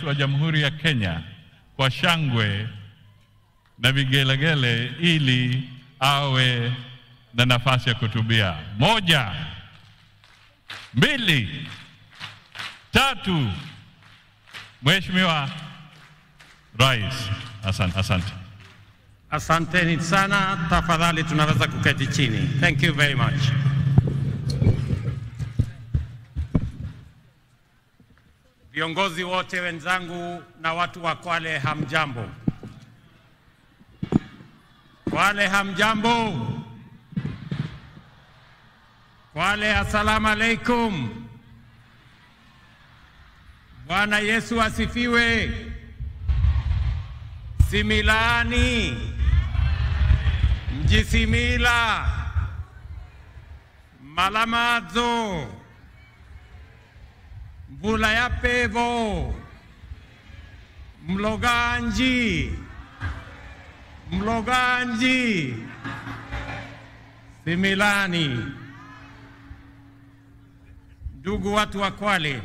Rais wa Jamhuri ya Kenya kwa shangwe na vigelegele ili awe na nafasi ya kutubia. 1, 2, 3. Mheshimiwa Rais, asante. Asanteni sana, tafadhali tunaweza kuketi chini. Thank you very much. Viongozi wote wenzangu na watu wa Kwale, hamjambo. Kwale, hamjambo. Kwale, assalamu alaikum. Bwana Yesu asifiwe. Similani, Mjisimila, Malamadzo, Mvula ya Pevo, Mloganji, Similani. Ndugu watu wa Kwale,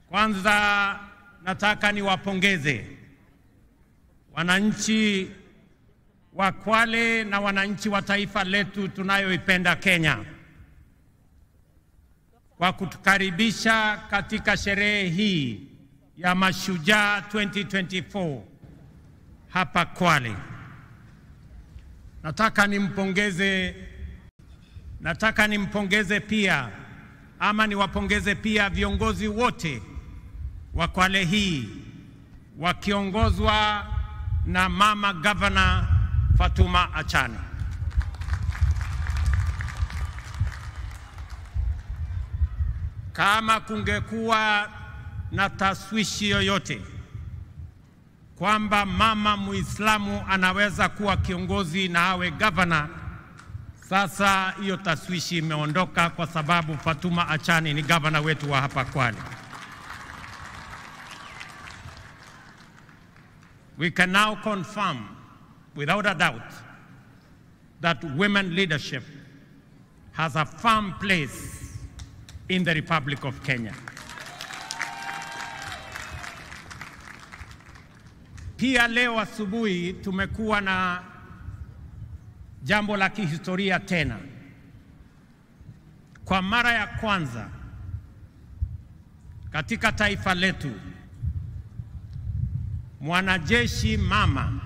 kwanza nataka niwapongeze wananchi wa Kwale na wananchi wa taifa letu tunayoipenda Kenya kwa kutukaribisha katika sherehe hii ya Mashujaa 2024 hapa Kwale. Nataka nimpongeze pia ama niwapongeze pia viongozi wote wa Kwale hii wakiongozwa na Mama Governor Fatuma Achane. Kama kungekuwa na taswishi yoyote kwamba mama Muislamu anaweza kuwa kiongozi na awe governor, sasa hiyo taswishi imeondoka kwa sababu Fatuma Achane ni governor wetu wa hapa Kwale. We can now confirm without a doubt that women leadership has a firm place in the Republic of Kenya. Pia leo asubuhi tumekuwa na jambo la kihistoria tena. Kwa mara ya kwanza katika taifa letu, mwanajeshi mama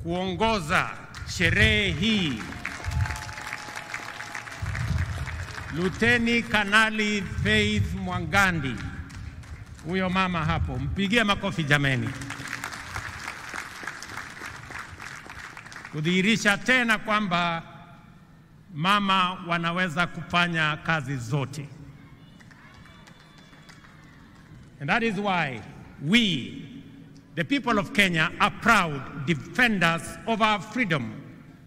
kuongoza sherehe hii. Luteni Kanali Faith Mwangandi, huyo mama hapo, mpigie makofi jameni. Kudhihirisha tena kwamba mama wanaweza kufanya kazi zote. And that is why we, the people of Kenya, are proud defenders of our freedom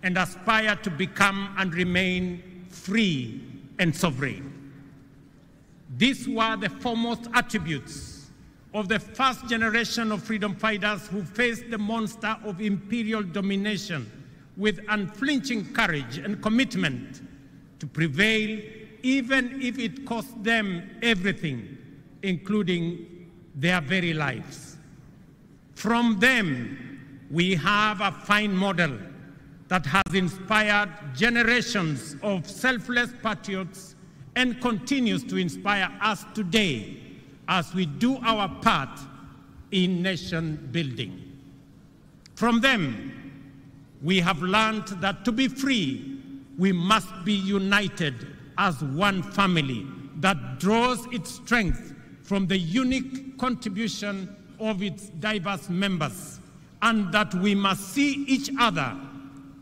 and aspire to become and remain free and sovereign. These were the foremost attributes of the first generation of freedom fighters who faced the monster of imperial domination with unflinching courage and commitment to prevail, even if it cost them everything, including their very lives. From them, we have a fine model that has inspired generations of selfless patriots and continues to inspire us today as we do our part in nation building. From them, we have learned that to be free, we must be united as one family that draws its strength from the unique contribution of its diverse members, and that we must see each other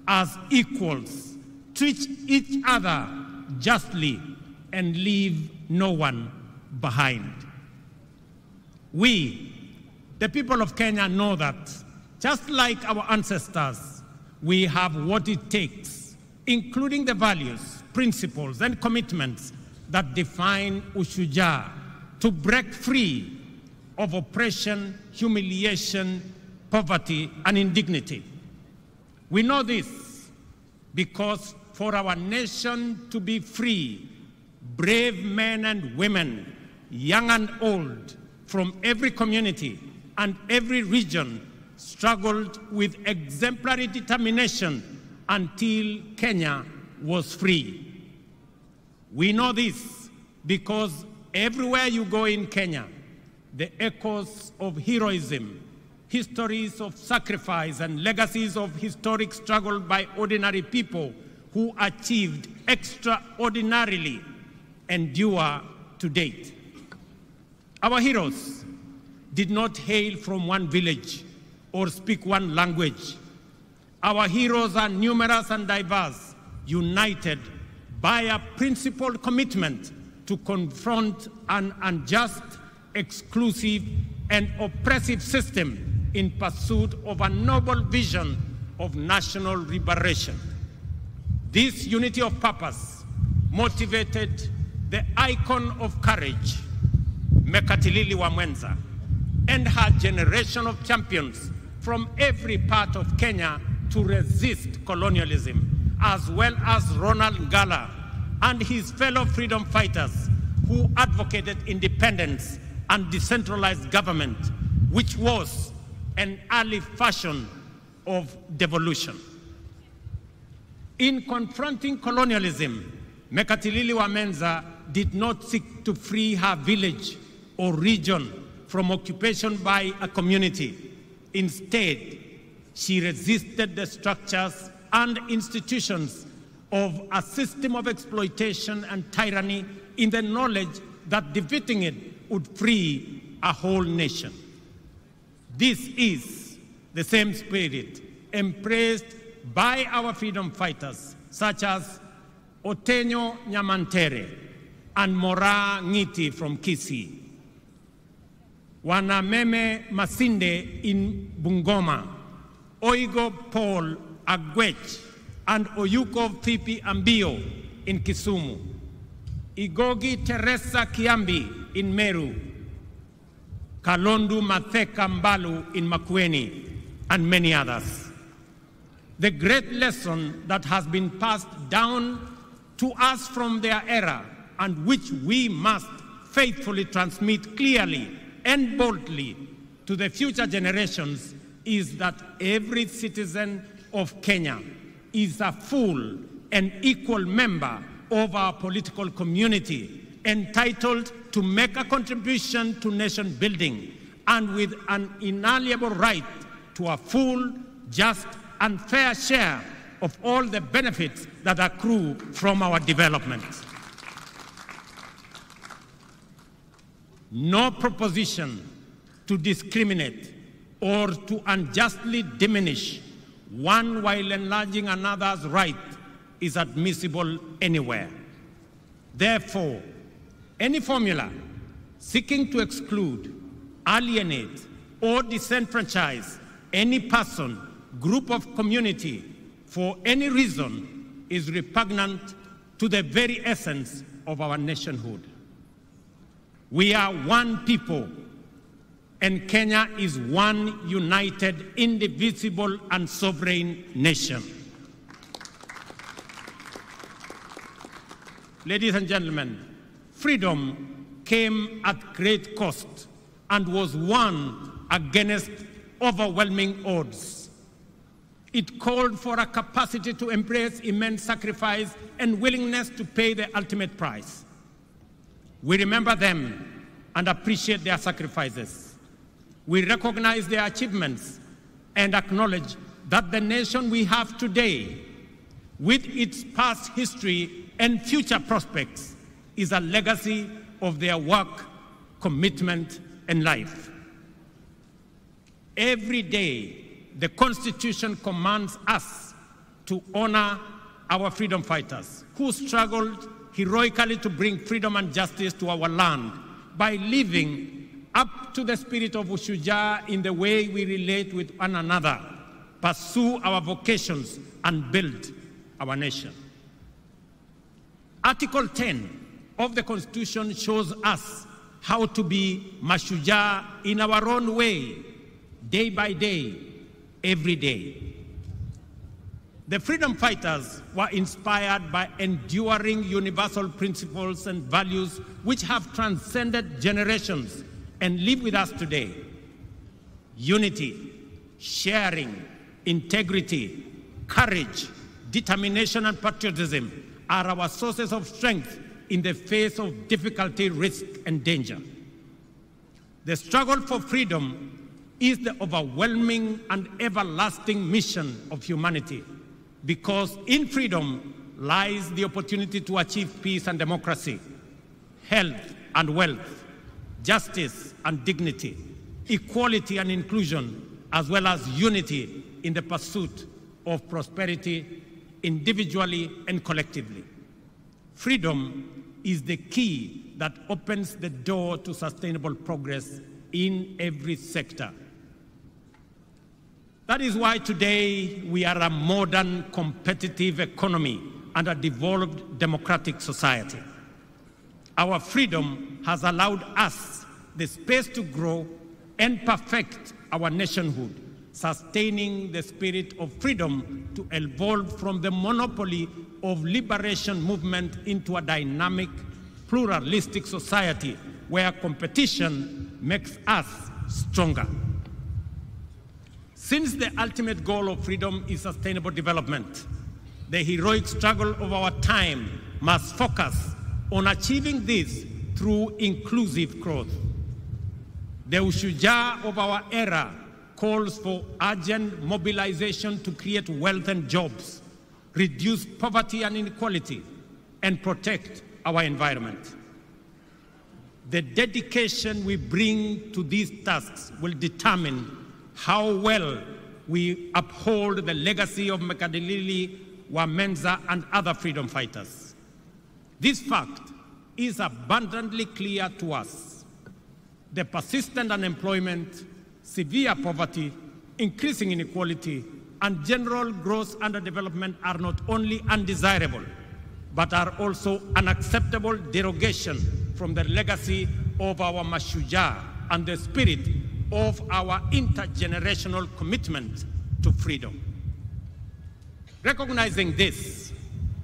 as equals, treat each other justly, and leave no one behind. We, the people of Kenya, know that just like our ancestors, we have what it takes, including the values, principles, and commitments that define Mashujaa, to break free of oppression, humiliation, poverty, and indignity. We know this because for our nation to be free, brave men and women young and old, from every community and every region, struggled with exemplary determination until Kenya was free. We know this because everywhere you go in Kenya, the echoes of heroism, histories of sacrifice, and legacies of historic struggle by ordinary people who achieved extraordinarily endure to date. Our heroes did not hail from one village or speak one language. Our heroes are numerous and diverse, united by a principled commitment to confront an unjust, exclusive, and oppressive system in pursuit of a noble vision of national liberation. This unity of purpose motivated the icon of courage, Mekatilili Wamwenza, and her generation of champions from every part of Kenya to resist colonialism, as well as Ronald Ngala and his fellow freedom fighters who advocated independence and decentralized government, which was an early fashion of devolution. In confronting colonialism, Mekatilili Wamwenza did not seek to free her village or region from occupation by a community. Instead, she resisted the structures and institutions of a system of exploitation and tyranny in the knowledge that defeating it would free a whole nation. This is the same spirit embraced by our freedom fighters, such as Otenyo Nyamantere and Mora Ngiti from Kisii, Wanameme Masinde in Bungoma, Oigo Paul Agwech and Oyuko Fipi Ambio in Kisumu, Igogi Teresa Kiambi in Meru, Kalondu Matheka Mbalu in Makueni, and many others. The great lesson that has been passed down to us from their era, and which we must faithfully transmit clearly and boldly to the future generations, is that every citizen of Kenya is a full and equal member of our political community, entitled to make a contribution to nation building, and with an inalienable right to a full, just, and fair share of all the benefits that accrue from our development. No proposition to discriminate or to unjustly diminish one while enlarging another's right is admissible anywhere. Therefore, any formula seeking to exclude, alienate, or disenfranchise any person, group of community for any reason is repugnant to the very essence of our nationhood. We are one people, and Kenya is one united, indivisible, and sovereign nation. Ladies and gentlemen, freedom came at great cost and was won against overwhelming odds. It called for a capacity to embrace immense sacrifice and willingness to pay the ultimate price. We remember them and appreciate their sacrifices. We recognize their achievements and acknowledge that the nation we have today, with its past history and future prospects, is a legacy of their work, commitment, and life. Every day, the Constitution commands us to honor our freedom fighters who struggled heroically to bring freedom and justice to our land by living up to the spirit of Mashujaa in the way we relate with one another, pursue our vocations, and build our nation. Article 10 of the Constitution shows us how to be Mashujaa in our own way, day by day, every day. The freedom fighters were inspired by enduring universal principles and values which have transcended generations and live with us today. Unity, sharing, integrity, courage, determination, and patriotism are our sources of strength in the face of difficulty, risk, and danger. The struggle for freedom is the overwhelming and everlasting mission of humanity, because in freedom lies the opportunity to achieve peace and democracy, health and wealth, justice and dignity, equality and inclusion, as well as unity in the pursuit of prosperity individually and collectively. Freedom is the key that opens the door to sustainable progress in every sector. That is why today we are a modern, competitive economy and a devolved democratic society. Our freedom has allowed us the space to grow and perfect our nationhood, sustaining the spirit of freedom to evolve from the monopoly of liberation movement into a dynamic, pluralistic society where competition makes us stronger. Since the ultimate goal of freedom is sustainable development, the heroic struggle of our time must focus on achieving this through inclusive growth. The Mashujaa of our era calls for urgent mobilization to create wealth and jobs, reduce poverty and inequality, and protect our environment. The dedication we bring to these tasks will determine how well we uphold the legacy of Mekadilili, Wamenza, and other freedom fighters. This fact is abundantly clear to us. The persistent unemployment, severe poverty, increasing inequality, and general gross underdevelopment are not only undesirable, but are also unacceptable derogation from the legacy of our Mashujaa and the spirit of our intergenerational commitment to freedom. Recognizing this,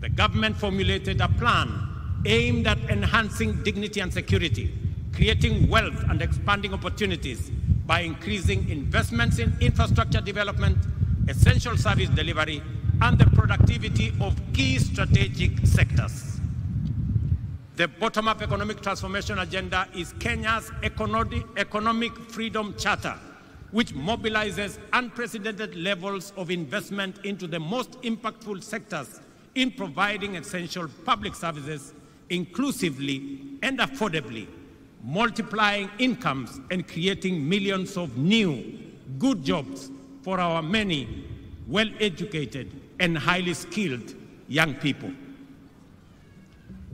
the government formulated a plan aimed at enhancing dignity and security, creating wealth and expanding opportunities by increasing investments in infrastructure development, essential service delivery, and the productivity of key strategic sectors. The bottom-up economic transformation agenda is Kenya's economic freedom charter, which mobilizes unprecedented levels of investment into the most impactful sectors in providing essential public services inclusively and affordably, multiplying incomes and creating millions of new, good jobs for our many well-educated and highly skilled young people.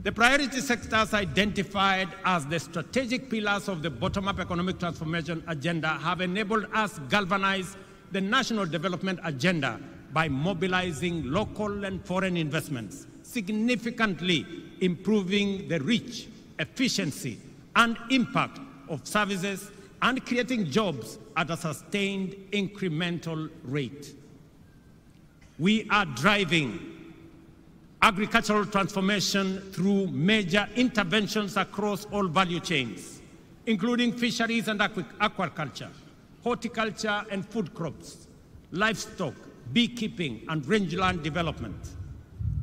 The priority sectors identified as the strategic pillars of the bottom-up economic transformation agenda have enabled us to galvanize the national development agenda by mobilizing local and foreign investments, significantly improving the reach, efficiency, and impact of services, and creating jobs at a sustained incremental rate. We are driving agricultural transformation through major interventions across all value chains, including fisheries and aquaculture, horticulture and food crops, livestock, beekeeping, and rangeland development.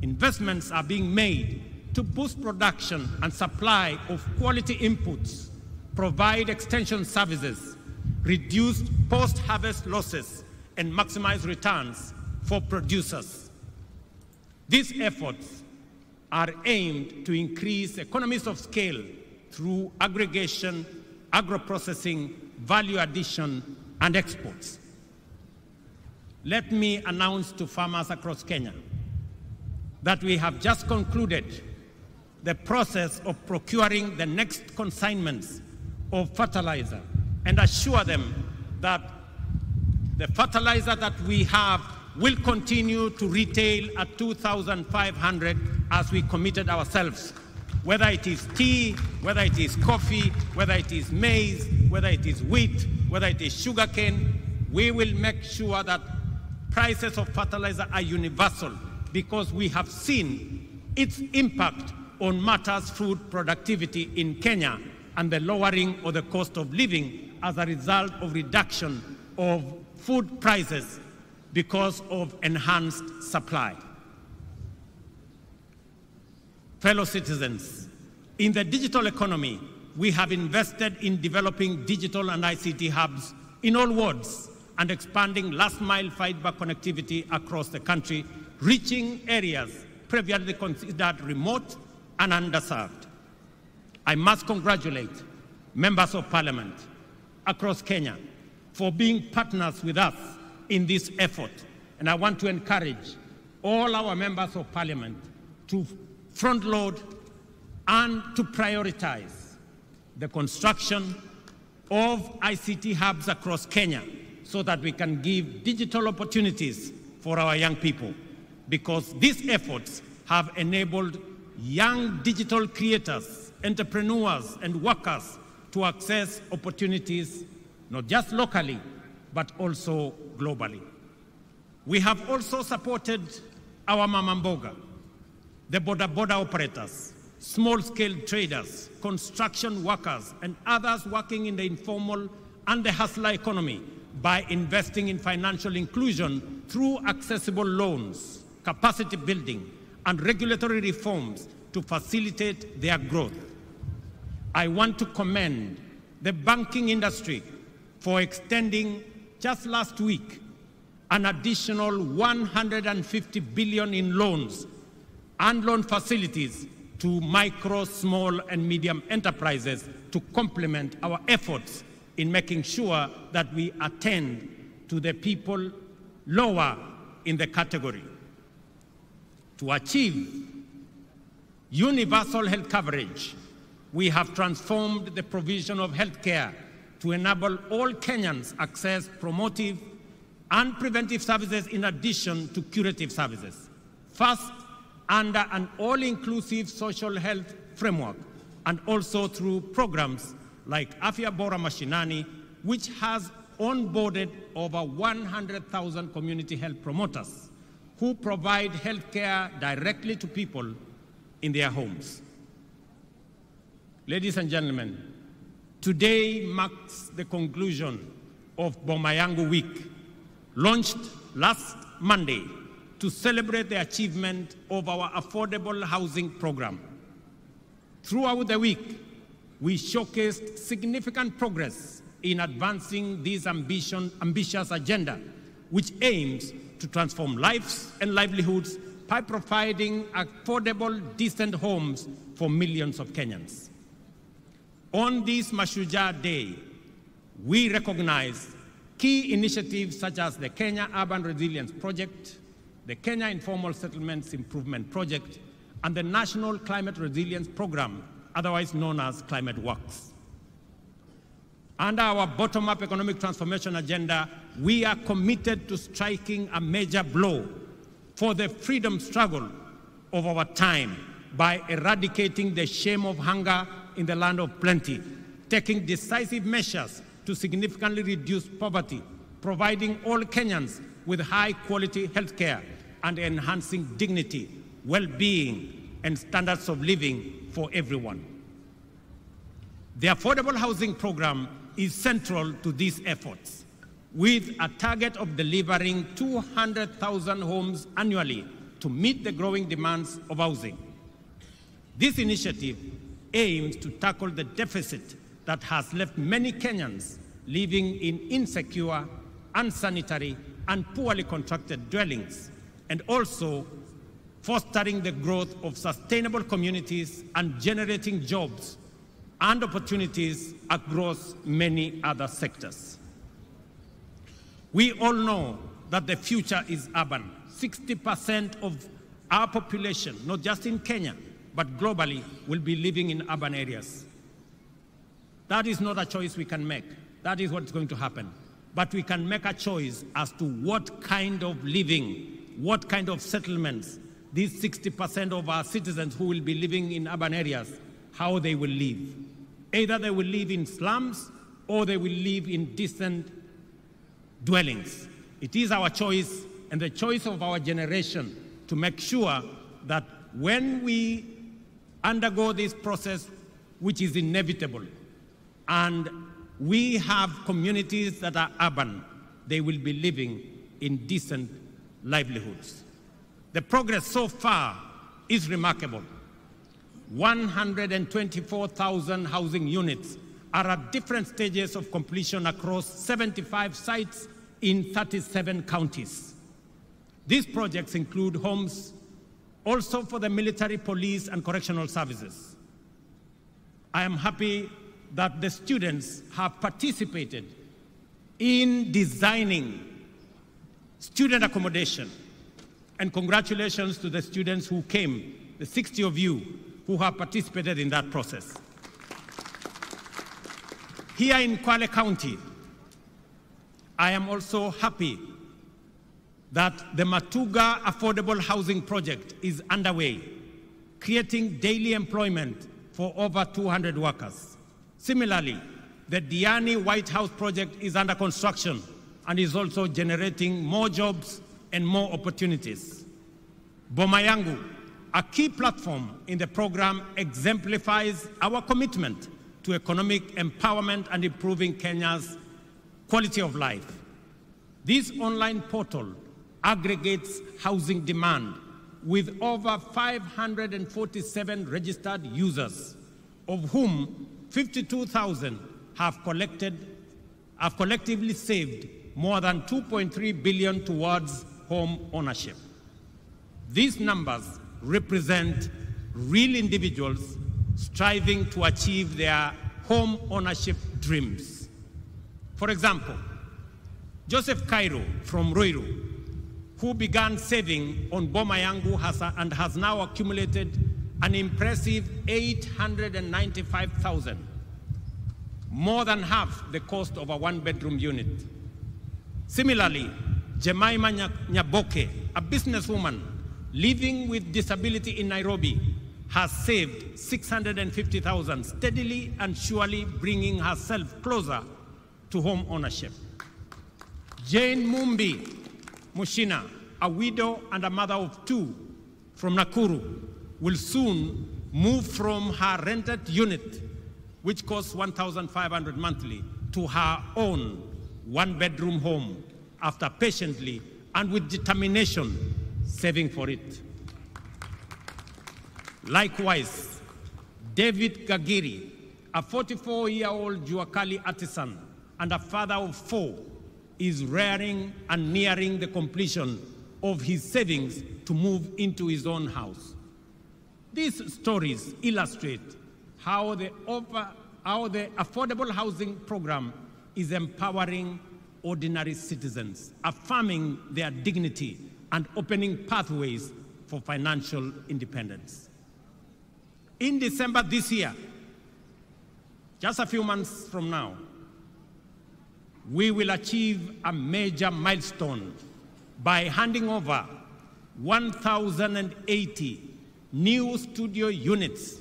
Investments are being made to boost production and supply of quality inputs, provide extension services, reduce post-harvest losses, and maximize returns for producers. These efforts are aimed to increase economies of scale through aggregation, agro-processing, value addition, and exports. Let me announce to farmers across Kenya that we have just concluded the process of procuring the next consignments of fertilizer and assure them that the fertilizer that we have will continue to retail at 2,500 as we committed ourselves. Whether it is tea, whether it is coffee, whether it is maize, whether it is wheat, whether it is sugarcane, we will make sure that prices of fertilizer are universal because we have seen its impact on matters food productivity in Kenya and the lowering of the cost of living as a result of reduction of food prices because of enhanced supply. Fellow citizens, in the digital economy, we have invested in developing digital and ICT hubs in all wards and expanding last-mile fiber connectivity across the country, reaching areas previously considered remote and underserved. I must congratulate members of parliament across Kenya for being partners with us in this effort. And I want to encourage all our members of parliament to front-load and to prioritize the construction of ICT hubs across Kenya so that we can give digital opportunities for our young people, because these efforts have enabled young digital creators, entrepreneurs, and workers to access opportunities not just locally, but also globally. We have also supported our mama mboga, the boda operators, small-scale traders, construction workers, and others working in the informal and the hustler economy by investing in financial inclusion through accessible loans, capacity building, and regulatory reforms to facilitate their growth. I want to commend the banking industry for extending, just last week, an additional 150 billion in loans and loan facilities to micro, small, and medium enterprises to complement our efforts in making sure that we attend to the people lower in the category. To achieve universal health coverage, we have transformed the provision of health care to enable all Kenyans access promotive and preventive services in addition to curative services. First, under an all-inclusive social health framework, and also through programs like Afya Bora Mashinani, which has onboarded over 100,000 community health promoters who provide health care directly to people in their homes. Ladies and gentlemen, today marks the conclusion of Boma Yangu Week, launched last Monday to celebrate the achievement of our affordable housing program. Throughout the week, we showcased significant progress in advancing this ambitious agenda, which aims to transform lives and livelihoods by providing affordable, decent homes for millions of Kenyans. On this Mashujaa Day, we recognize key initiatives such as the Kenya Urban Resilience Project, the Kenya Informal Settlements Improvement Project, and the National Climate Resilience Program, otherwise known as Climate Works. Under our bottom-up economic transformation agenda, we are committed to striking a major blow for the freedom struggle of our time by eradicating the shame of hunger in the land of plenty, taking decisive measures to significantly reduce poverty, providing all Kenyans with high-quality health care, and enhancing dignity, well-being, and standards of living for everyone. The Affordable Housing Program is central to these efforts, with a target of delivering 200,000 homes annually to meet the growing demands of housing. This initiative aims to tackle the deficit that has left many Kenyans living in insecure, unsanitary, and poorly constructed dwellings, and also fostering the growth of sustainable communities and generating jobs and opportunities across many other sectors. We all know that the future is urban. 60% of our population, not just in Kenya, but globally, will be living in urban areas. That is not a choice we can make. That is what's going to happen. But we can make a choice as to what kind of living, what kind of settlements these 60% of our citizens who will be living in urban areas, how they will live. Either they will live in slums or they will live in decent dwellings. It is our choice, and the choice of our generation to make sure that when we undergo this process, which is inevitable, and we have communities that are urban, they will be living in decent livelihoods. The progress so far is remarkable. 124,000 housing units are at different stages of completion across 75 sites in 37 counties. These projects include homes also for the military, police, and correctional services. I am happy that the students have participated in designing student accommodation. And congratulations to the students who came, the 60 of you who have participated in that process. Here in Kwale County, I am also happy that the Mashujaa Affordable Housing Project is underway, creating daily employment for over 200 workers. Similarly, the Diani White House project is under construction and is also generating more jobs and more opportunities. Boma Yangu, a key platform in the program, exemplifies our commitment to economic empowerment and improving Kenya's quality of life. This online portal aggregates housing demand with over 547 registered users, of whom 52,000 have collectively saved more than 2.3 billion towards home ownership. These numbers represent real individuals striving to achieve their home ownership dreams. For example, Joseph Cairo from Ruiru, who began saving on Boma Yangu and has now accumulated an impressive 895,000, more than half the cost of a one-bedroom unit. Similarly, Jemima Nyaboke, a businesswoman living with disability in Nairobi, has saved 650,000, steadily and surely bringing herself closer to home ownership. Jane Mumbi Mushina, a widow and a mother of two from Nakuru, will soon move from her rented unit, which costs 1,500 monthly, to her own one-bedroom home after patiently and with determination saving for it. Likewise, David Gagiri, a 44-year-old Juakali artisan and a father of 4, is rearing and nearing the completion of his savings to move into his own house. These stories illustrate how the affordable housing program is empowering ordinary citizens, affirming their dignity and opening pathways for financial independence. In December this year, just a few months from now, we will achieve a major milestone by handing over 1,080 new studio units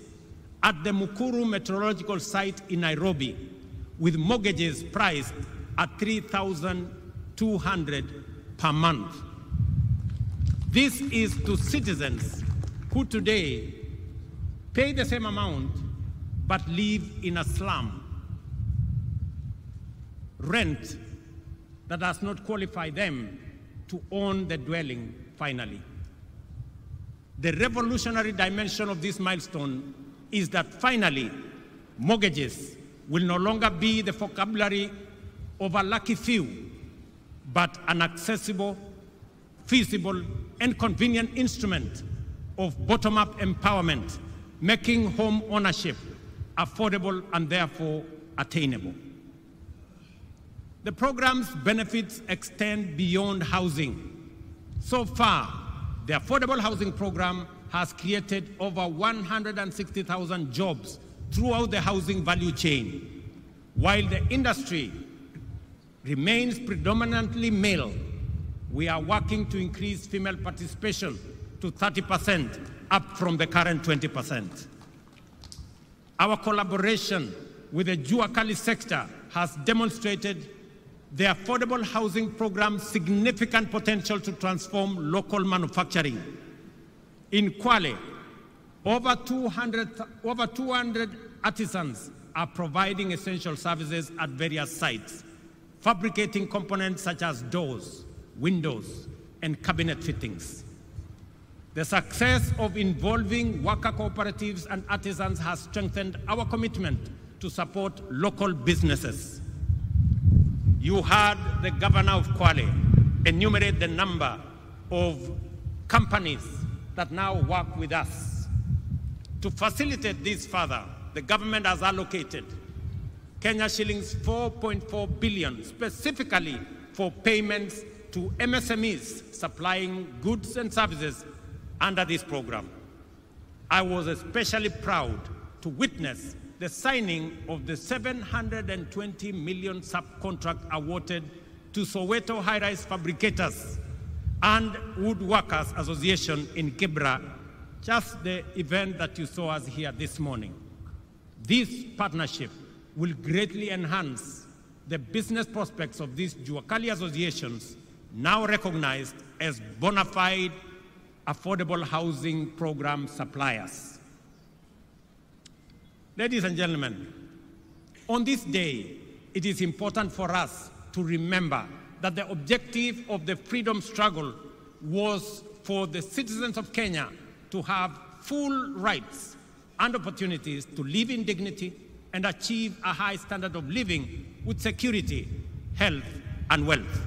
at the Mukuru Meteorological Site in Nairobi, with mortgages priced at $3,200 per month. This is to citizens who today pay the same amount but live in a slum. Rent that does not qualify them to own the dwelling finally. The revolutionary dimension of this milestone is that finally mortgages will no longer be the vocabulary of a lucky few, but an accessible, feasible, and convenient instrument of bottom-up empowerment, making home ownership affordable and therefore attainable. The program's benefits extend beyond housing. So far, the Affordable Housing Program has created over 160,000 jobs throughout the housing value chain. While the industry remains predominantly male, we are working to increase female participation to 30%, up from the current 20%. Our collaboration with the Juakali sector has demonstrated The affordable housing program's significant potential to transform local manufacturing. In Kwale, over 200 artisans are providing essential services at various sites, fabricating components such as doors, windows, and cabinet fittings. The success of involving worker cooperatives and artisans has strengthened our commitment to support local businesses. You heard the governor of Kwale enumerate the number of companies that now work with us. To facilitate this further, the government has allocated Kenya shillings 4.4 billion specifically for payments to MSMEs supplying goods and services under this program. I was especially proud to witness the signing of the 720 million subcontract awarded to Soweto High-Rise Fabricators and Woodworkers Association in Kibra, just the event that you saw us here this morning. This partnership will greatly enhance the business prospects of these Juakali associations, now recognized as bona fide affordable housing program suppliers. Ladies and gentlemen, on this day, it is important for us to remember that the objective of the freedom struggle was for the citizens of Kenya to have full rights and opportunities to live in dignity and achieve a high standard of living with security, health, and wealth.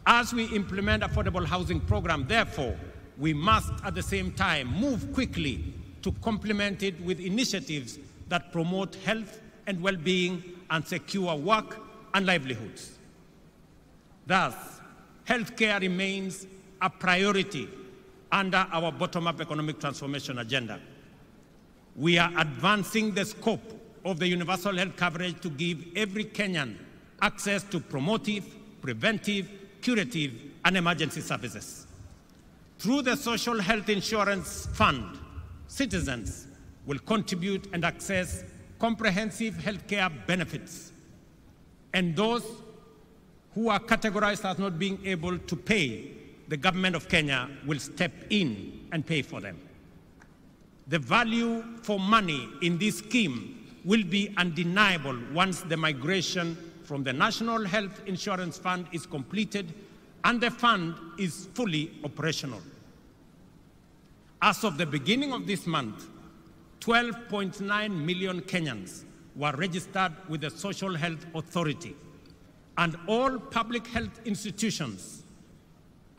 As we implement affordable housing program, therefore, we must at the same time move quickly to complement it with initiatives that promote health and well-being and secure work and livelihoods. Thus, healthcare remains a priority under our bottom-up economic transformation agenda. We are advancing the scope of the universal health coverage to give every Kenyan access to promotive, preventive, curative, and emergency services. Through the Social Health Insurance Fund, citizens will contribute and access comprehensive healthcare benefits, and those who are categorized as not being able to pay, the government of Kenya will step in and pay for them. The value for money in this scheme will be undeniable once the migration from the National Health Insurance Fund is completed and the fund is fully operational. As of the beginning of this month, 12.9 million Kenyans were registered with the Social Health Authority, and all public health institutions,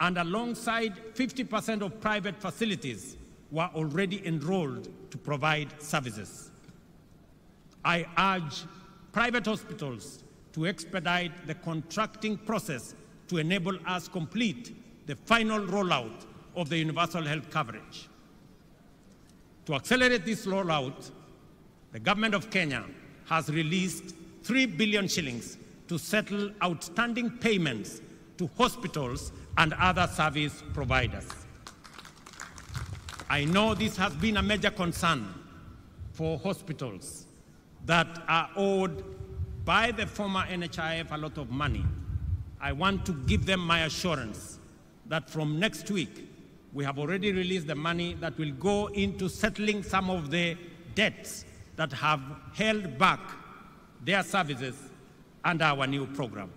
and alongside 50% of private facilities, were already enrolled to provide services. I urge private hospitals to expedite the contracting process to enable us complete the final rollout of the universal health coverage. To accelerate this rollout, the government of Kenya has released 3 billion shillings to settle outstanding payments to hospitals and other service providers. I know this has been a major concern for hospitals that are owed by the former NHIF a lot of money. I want to give them my assurance that from next week, we have already released the money that will go into settling some of the debts that have held back their services under our new program.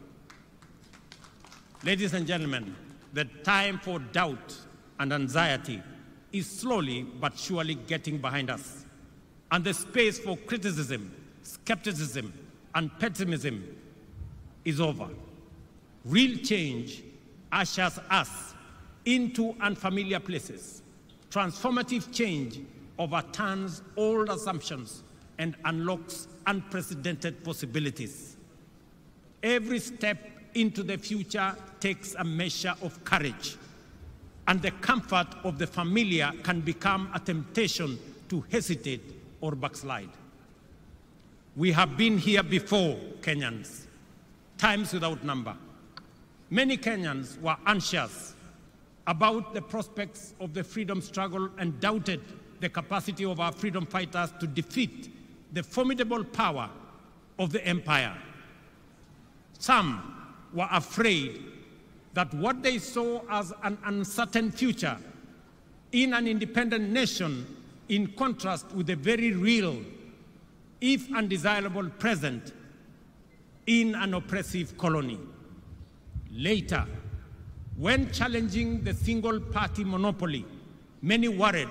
Ladies and gentlemen, the time for doubt and anxiety is slowly but surely getting behind us, and the space for criticism, skepticism, and pessimism is over. Real change ushers us into unfamiliar places. Transformative change overturns old assumptions and unlocks unprecedented possibilities. Every step into the future takes a measure of courage, and the comfort of the familiar can become a temptation to hesitate or backslide. We have been here before, Kenyans, times without number. Many Kenyans were anxious about the prospects of the freedom struggle and doubted the capacity of our freedom fighters to defeat the formidable power of the empire. Some were afraid that what they saw as an uncertain future in an independent nation, in contrast with the very real, if undesirable, present in an oppressive colony. Later, when challenging the single-party monopoly, many worried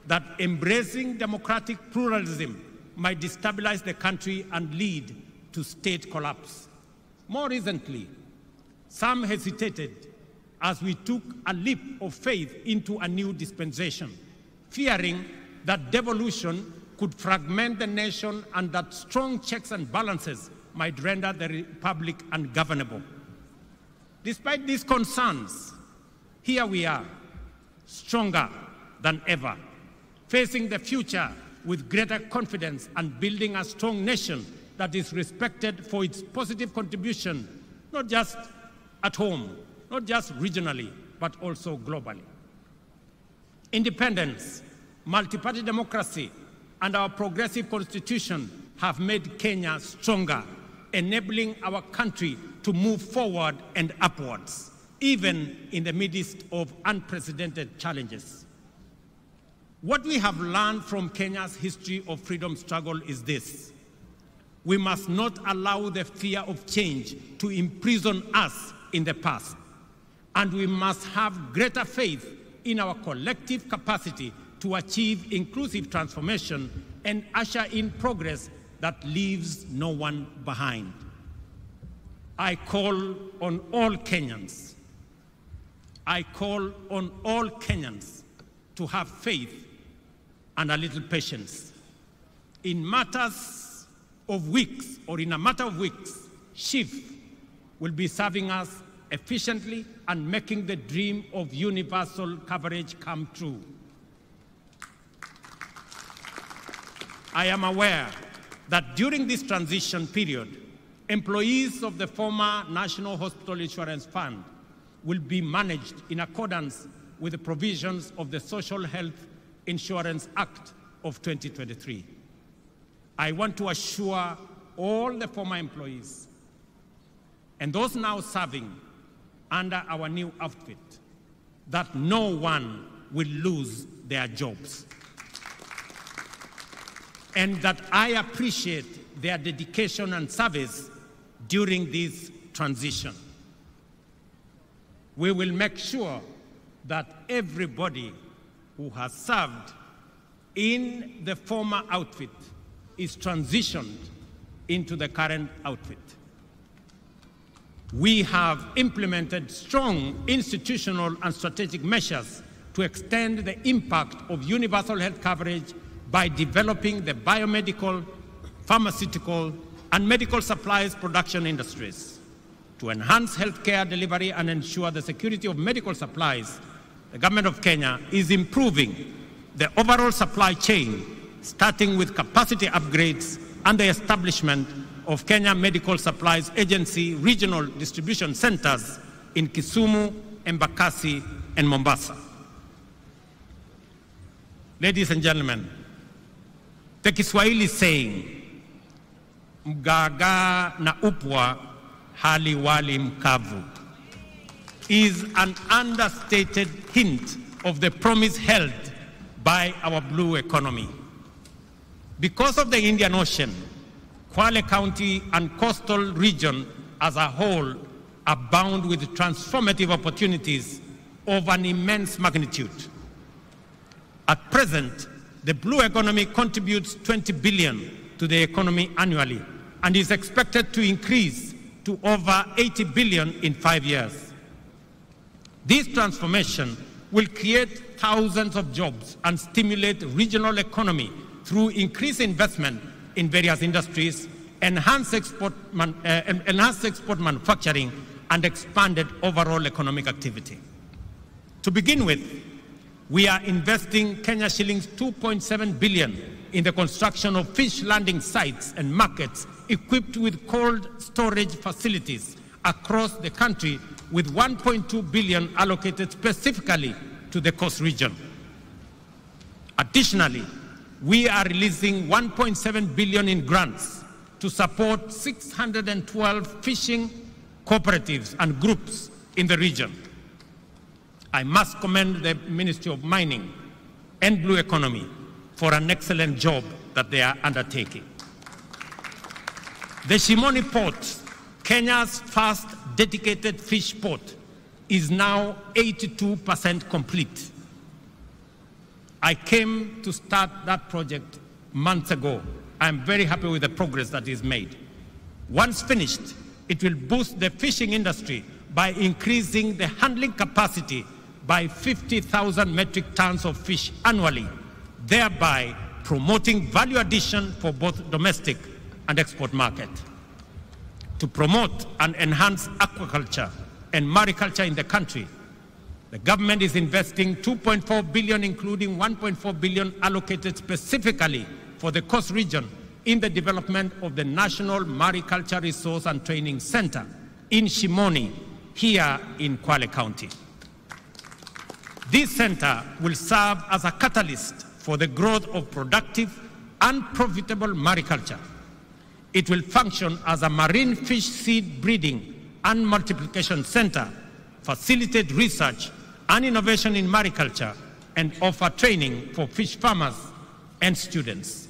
that embracing democratic pluralism might destabilize the country and lead to state collapse. More recently, some hesitated as we took a leap of faith into a new dispensation, fearing that devolution could fragment the nation and that strong checks and balances might render the republic ungovernable. Despite these concerns, here we are, stronger than ever, facing the future with greater confidence and building a strong nation that is respected for its positive contribution, not just at home, not just regionally, but also globally. Independence, multi-party democracy, and our progressive constitution have made Kenya stronger, enabling our country to move forward and upwards, even in the midst of unprecedented challenges. What we have learned from Kenya's history of freedom struggle is this: we must not allow the fear of change to imprison us in the past, and we must have greater faith in our collective capacity to achieve inclusive transformation and usher in progress that leaves no one behind. I call on all Kenyans. I call on all Kenyans to have faith and a little patience. In matters of weeks, or in a matter of weeks, SHIF will be serving us efficiently and making the dream of universal coverage come true. I am aware that during this transition period, employees of the former National Hospital Insurance Fund will be managed in accordance with the provisions of the Social Health Insurance Act of 2023. I want to assure all the former employees and those now serving under our new outfit that no one will lose their jobs, and that I appreciate their dedication and service during this transition. We will make sure that everybody who has served in the former outfit is transitioned into the current outfit. We have implemented strong institutional and strategic measures to extend the impact of universal health coverage by developing the biomedical, pharmaceutical, and medical supplies production industries. To enhance healthcare delivery and ensure the security of medical supplies, the government of Kenya is improving the overall supply chain, starting with capacity upgrades and the establishment of Kenya Medical Supplies Agency regional distribution centers in Kisumu, Embakasi, and Mombasa. Ladies and gentlemen, the Kiswahili saying, mgaga na upwa hali wali mkavu, is an understated hint of the promise held by our blue economy. Because of the Indian Ocean, Kwale County and coastal region as a whole abound with transformative opportunities of an immense magnitude. At present, the blue economy contributes 20 billion to the economy annually and is expected to increase to over 80 billion in 5 years. This transformation will create thousands of jobs and stimulate regional economy through increased investment in various industries, enhanced export manufacturing, and expanded overall economic activity. To begin with, we are investing Kenya shillings 2.7 billion in the construction of fish landing sites and markets equipped with cold storage facilities across the country, with 1.2 billion allocated specifically to the coast region. Additionally, we are releasing 1.7 billion in grants to support 612 fishing cooperatives, and groups in the region. I must commend the Ministry of Mining and Blue Economy for an excellent job that they are undertaking. The Shimoni Port, Kenya's first dedicated fish port, is now 82% complete. I came to start that project months ago. I'm very happy with the progress that is made. Once finished, it will boost the fishing industry by increasing the handling capacity by 50,000 metric tons of fish annually, thereby promoting value addition for both domestic and export market. To promote and enhance aquaculture and mariculture in the country, the government is investing 2.4 billion, including 1.4 billion allocated specifically for the Coast region in the development of the National Mariculture Resource and Training Center in Shimoni, here in Kwale County. This center will serve as a catalyst for the growth of productive and profitable mariculture. It will function as a marine fish seed breeding and multiplication center, facilitate research and innovation in mariculture, and offer training for fish farmers and students.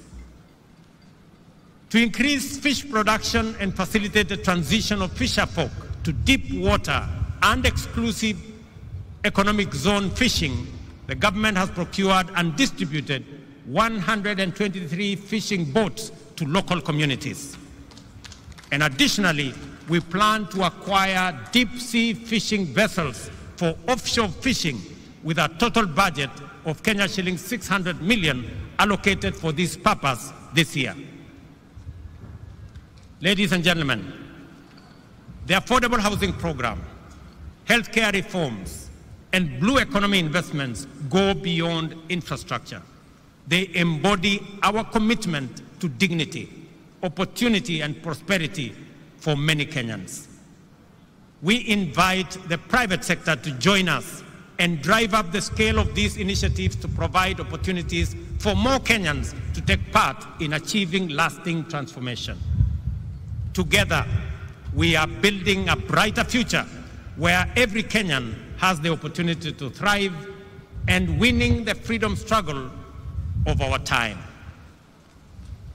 To increase fish production and facilitate the transition of fisherfolk to deep water and exclusive economic zone fishing, the government has procured and distributed 123 fishing boats to local communities. And additionally, we plan to acquire deep sea fishing vessels for offshore fishing with a total budget of Kenya shillings 600 million allocated for this purpose this year. Ladies and gentlemen, the affordable housing program, healthcare reforms, and blue economy investments go beyond infrastructure. They embody our commitment to dignity, opportunity, and prosperity for many Kenyans. We invite the private sector to join us and drive up the scale of these initiatives to provide opportunities for more Kenyans to take part in achieving lasting transformation. Together, we are building a brighter future where every Kenyan has the opportunity to thrive and winning the freedom struggle of our time.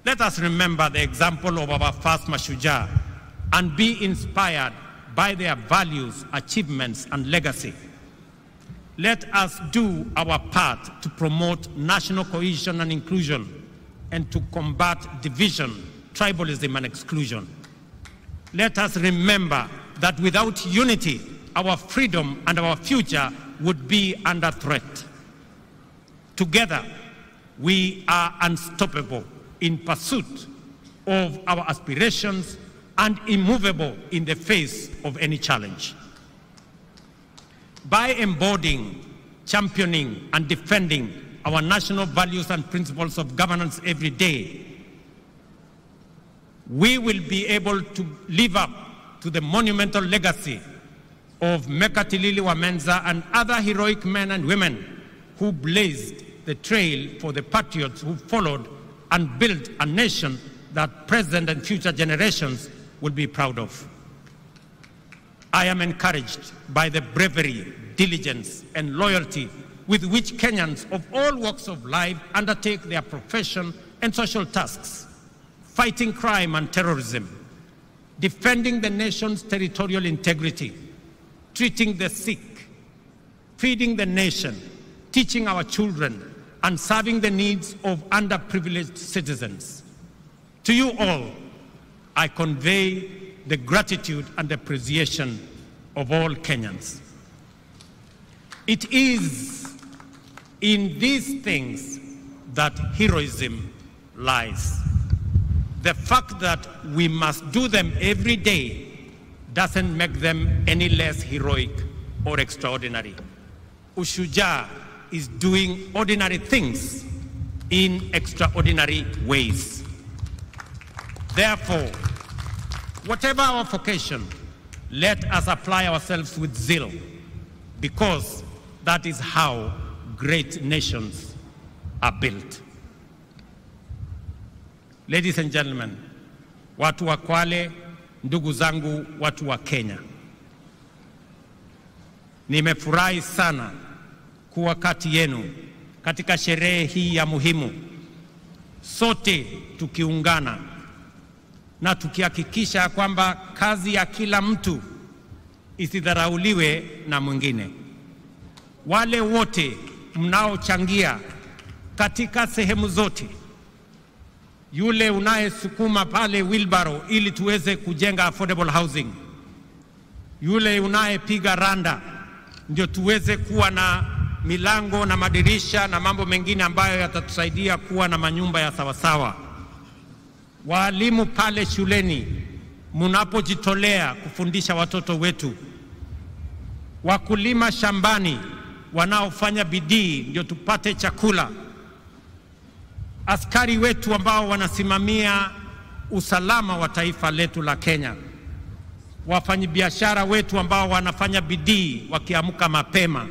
Let us remember the example of our first Mashujaa and be inspired by their values, achievements, and legacy. Let us do our part to promote national cohesion and inclusion and to combat division, tribalism, and exclusion. Let us remember that without unity, our freedom and our future would be under threat. Together, we are unstoppable in pursuit of our aspirations and immovable in the face of any challenge. By embodying, championing, and defending our national values and principles of governance every day, we will be able to live up to the monumental legacy of Mekatilili Wamenza and other heroic men and women who blazed the trail for the patriots who followed and built a nation that present and future generations will be proud of. I am encouraged by the bravery, diligence, and loyalty with which Kenyans of all walks of life undertake their profession and social tasks, fighting crime and terrorism, defending the nation's territorial integrity, treating the sick, feeding the nation, teaching our children, and serving the needs of underprivileged citizens. To you all, I convey the gratitude and appreciation of all Kenyans. It is in these things that heroism lies. The fact that we must do them every day doesn't make them any less heroic or extraordinary. Ushujaa is doing ordinary things in extraordinary ways. Therefore, whatever our vocation, let us apply ourselves with zeal, because that is how great nations are built. Ladies and gentlemen, watu wa Kwale, ndugu zangu watu wa Kenya, Nimefurahi sana kuwa kati yenu katika sherehe hii ya muhimu, sote tukiungana na tukihakikisha kwamba kazi ya kila mtu isidharauliwe na mwingine. Wale wote mnaochangia katika sehemu zote, yule unayesukuma pale wheelbarrow ili tuweze kujenga affordable housing, yule unayepiga randa ndio tuweze kuwa na milango na madirisha na mambo mengine ambayo yatatusaidia kuwa na manyumba ya sawasawa. Walimu pale shuleni mnapojitolea kufundisha watoto wetu, wakulima shambani wanaofanya bidii ndio tupate chakula, askari wetu ambao wanasimamia usalama wa taifa letu la Kenya, wafanyabiashara wetu ambao wanafanya bidii wakiamka mapema.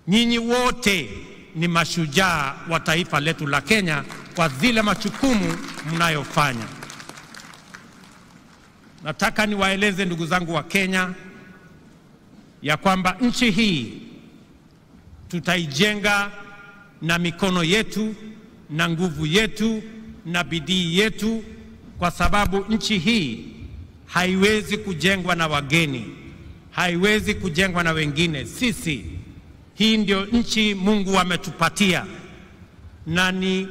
Nyinyi wote ni mashujaa wa taifa letu la Kenya kwa zile majukumu mnayofanya. Nataka niwaeleze ndugu zangu wa Kenya ya kwamba nchi hii tutaijenga na mikono yetu na nguvu yetu na bidii yetu, kwa sababu nchi hii haiwezi kujengwa na wageni, haiwezi kujengwa na wengine. Hii ndio nchi Mungu ametupatia, na ni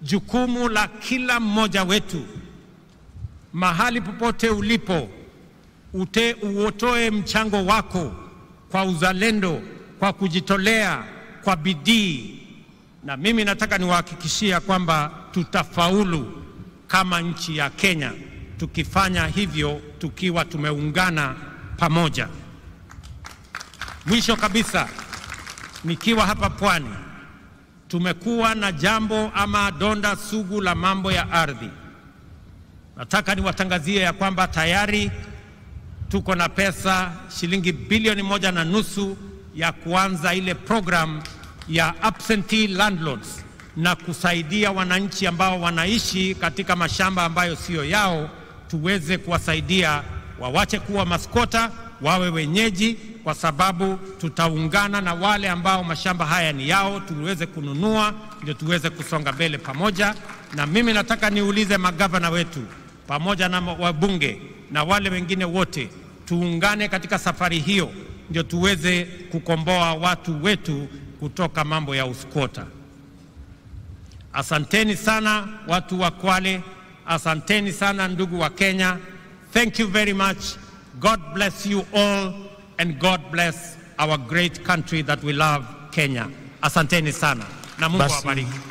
jukumu la kila mmoja wetu, mahali popote ulipo, utoe mchango wako kwa uzalendo, kwa kujitolea, kwa bidii. Na mimi nataka niwahakikishia kwamba tutafaulu kama nchi ya Kenya tukifanya hivyo, tukiwa tumeungana pamoja. Mwisho kabisa, nikiwa hapa Pwani, tumekuwa na jambo ama donda sugu la mambo ya ardhi. Nataka niwatangazie ya kwamba tayari tuko na pesa shilingi bilioni 1.5 ya kuanza ile program ya absentee landlords, na kusaidia wananchi ambao wanaishi katika mashamba ambayo sio yao, tuweze kuwasaidia wawache kuwa maskota, wawe wenyeji, kwa sababu tutaungana na wale ambao mashamba haya ni yao, tuweze kununua, ndio tuweze kusonga mbele pamoja. Na mimi nataka niulize magavana wetu pamoja na wabunge na wale wengine wote, tuungane katika safari hiyo, ndio tuweze kukomboa watu wetu kutoka mambo ya uskota. Asanteni sana watu wa Kwale, asanteni sana ndugu wa Kenya. Thank you very much. God bless you all, and God bless our great country that we love, Kenya. Asanteni sana na Mungu awabariki.